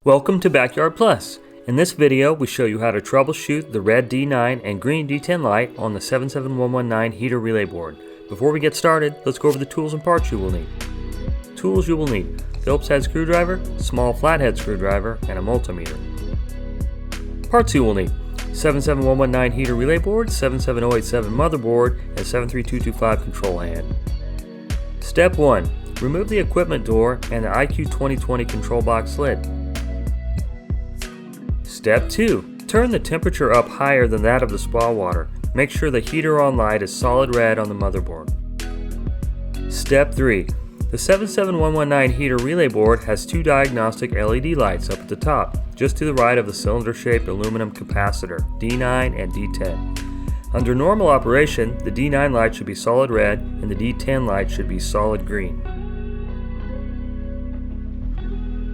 Welcome to Backyard Plus. In this video, we show you how to troubleshoot the red D9 and green D10 light on the 77119 heater relay board. Before we get started, let's go over the tools and parts you will need. Tools you will need: Phillips head screwdriver, small flathead screwdriver, and a multimeter. Parts you will need: 77119 heater relay board, 77087 motherboard, and 73225 control hand. Step 1. Remove the equipment door and the IQ 2020 control box lid. Step 2. Turn the temperature up higher than that of the spa water. Make sure the heater on light is solid red on the motherboard. Step 3. The 77119 heater relay board has two diagnostic LED lights up at the top, just to the right of the cylinder-shaped aluminum capacitor, D9 and D10. Under normal operation, the D9 light should be solid red and the D10 light should be solid green.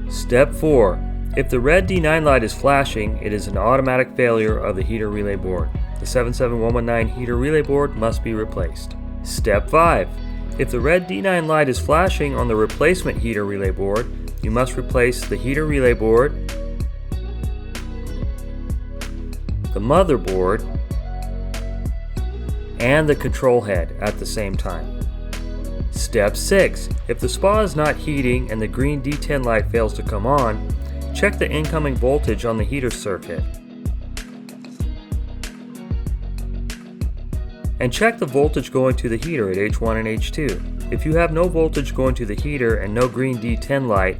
Step 4. If the red D9 light is flashing, it is an automatic failure of the heater relay board. The 77119 heater relay board must be replaced. Step 5. If the red D9 light is flashing on the replacement heater relay board, you must replace the heater relay board, the motherboard, and the control head at the same time. Step 6. If the spa is not heating and the green D10 light fails to come on, check the incoming voltage on the heater circuit. And check the voltage going to the heater at H1 and H2. If you have no voltage going to the heater and no green D10 light,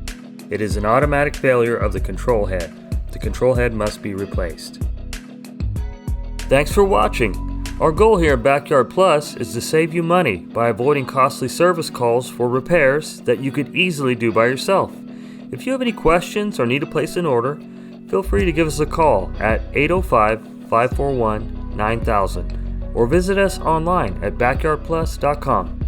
it is an automatic failure of the control head. The control head must be replaced. Thanks for watching. Our goal here at Backyard Plus is to save you money by avoiding costly service calls for repairs that you could easily do by yourself. If you have any questions or need to place an order, feel free to give us a call at 805-541-9000 or visit us online at backyardplus.com.